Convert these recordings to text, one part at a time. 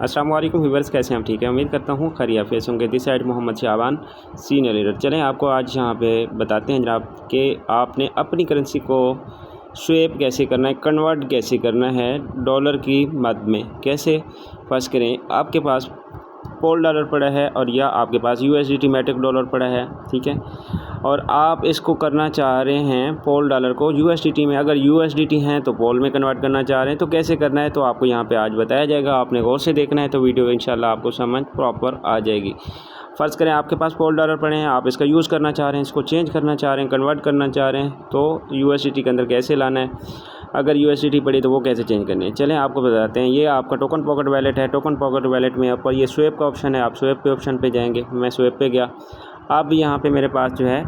अस्सलाम वालेकुम व्यूअर्स, कैसे हैं आप? ठीक है, उम्मीद करता हूँ खैरियत से होंगे। This side Mohammad Shaban, senior leader. चलें आपको आज यहाँ पे बताते हैं जनाब कि आपने अपनी करेंसी को स्वेप कैसे करना है, कन्वर्ट कैसे करना है डॉलर की मद में। कैसे? फर्स्ट करें, आपके पास पोल डॉलर पड़ा है और या आपके पास USDT मैटिक डॉलर पड़ा है, ठीक है, और आप इसको करना चाह रहे हैं पोल डॉलर को USDT में। अगर USDT हैं तो पोल में कन्वर्ट करना चाह रहे हैं, तो कैसे करना है तो आपको यहाँ पे आज बताया जाएगा। आपने गौर से देखना है तो वीडियो इंशाल्लाह आपको समझ प्रॉपर आ जाएगी। फ़र्ज़ करें आपके पास पोल डॉलर पड़े हैं, आप इसका यूज़ करना चाह रहे हैं, इसको चेंज करना चाह रहे हैं, कन्वर्ट करना चाह रहे हैं, तो USDT के अंदर कैसे लाना है, अगर USDT पड़ी तो वो कैसे चेंज करनी है। चलें आपको बताते हैं। ये आपका टोकन पॉकेट वैलेट है। टोकन पॉकेट वैलेट में ऊपर ये स्वेप का ऑप्शन है, आप स्वेप के ऑप्शन पे जाएंगे। मैं स्वेप पे गया। अब यहाँ पे मेरे पास जो है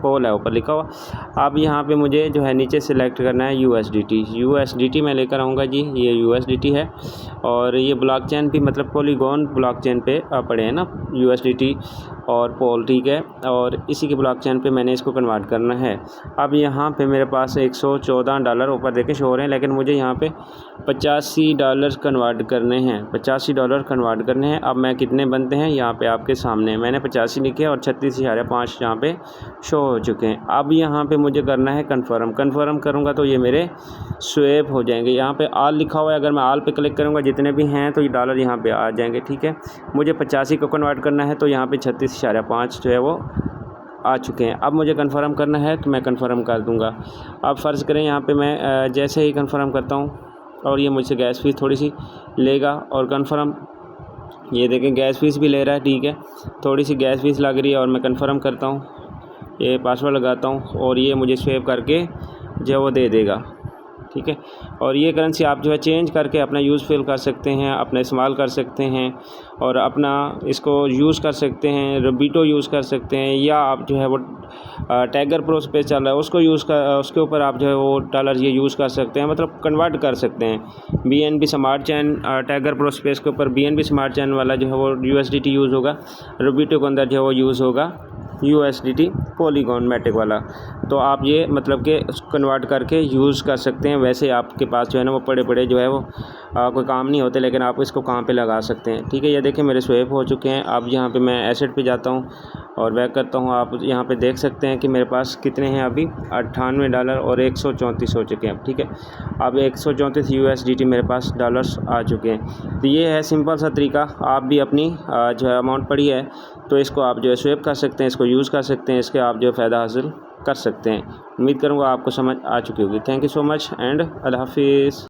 पोल है ऊपर लिखा हुआ। अब यहाँ पे मुझे जो है नीचे सेलेक्ट करना है USDT मैं लेकर आऊँगा जी। ये USDT है और ये ब्लॉकचेन भी मतलब पॉलीगॉन ब्लॉकचेन पे पड़े हैं ना USDT और पोल, ठीक है, और इसी के ब्लॉकचेन पे मैंने इसको कन्वर्ट करना है। अब यहाँ पे मेरे पास $114 ऊपर देखे शो हो रहे हैं, लेकिन मुझे यहाँ पे $85 कन्वर्ट करने हैं। $85 कन्वर्ट करने हैं। अब मैं कितने बनते हैं यहाँ पे आपके सामने मैंने 85 लिखे और 36,500 यहाँ पे शो हो चुके हैं। अब यहाँ पे मुझे करना है कन्फर्म करूँगा तो ये मेरे स्वेप हो जाएंगे। यहाँ पे आल लिखा हुआ है, अगर मैं आल पे क्लिक करूँगा जितने भी हैं तो ये डॉलर यहाँ पे आ जाएंगे, ठीक है। मुझे 85 को कन्वर्ट करना है तो यहाँ पे 36,500 जो है वो आ चुके हैं। अब मुझे कन्फर्म करना है तो मैं कन्फर्म कर दूँगा। अब फ़र्ज़ करें यहाँ पे मैं जैसे ही कन्फर्म करता हूँ और ये मुझसे गैस फीस थोड़ी सी लेगा और कन्फर्म, ये देखें गैस फीस भी ले रहा है, ठीक है, थोड़ी सी गैस फीस लग रही है और मैं कन्फर्म करता हूँ, ये पासवर्ड लगाता हूँ और ये मुझे स्वेप करके जो वो दे देगा, ठीक है। और ये करेंसी आप जो है चेंज करके अपना यूज़ फिल कर सकते हैं, अपना इस्तेमाल कर सकते हैं और अपना इसको यूज़ कर सकते हैं, रबीटो यूज़ कर सकते हैं, या आप जो है वो टैगर प्रो पे चल रहा है उसको उसके ऊपर आप जो है वो डॉलर ये यूज़ कर सकते हैं, मतलब कन्वर्ट कर सकते हैं। BNB स्मार्ट चैन टैगर प्रो स्पेस के ऊपर BNB स्मार्ट चैन वाला जो है वो USDT यूज़ होगा, रबीटो के अंदर जो है वो यूज़ होगा USDT पॉलीगॉन मैटिक वाला। तो आप ये मतलब कि कन्वर्ट करके यूज़ कर सकते हैं। वैसे आपके पास जो है ना वो पड़े जो है वो कोई काम नहीं होते, लेकिन आप इसको काम पे लगा सकते हैं, ठीक है। ये देखिए मेरे स्वेप हो चुके हैं। अब यहाँ पे मैं एसेट पे जाता हूँ और बैक करता हूँ। आप यहाँ पे देख सकते हैं कि मेरे पास कितने हैं अभी, $98 और 134 हो चुके हैं, ठीक है। अब 134 USDT मेरे पास डॉलर्स आ चुके हैं। तो ये है सिंपल सा तरीका। आप भी अपनी जो है अमाउंट पड़ी है तो इसको आप जो है स्वेप कर सकते हैं, इसको यूज़ कर सकते हैं, इसके आप जो है फ़ायदा हासिल कर सकते हैं। उम्मीद करूँगा आपको समझ आ चुकी होगी। Thank you so much and Allah हाफिज़।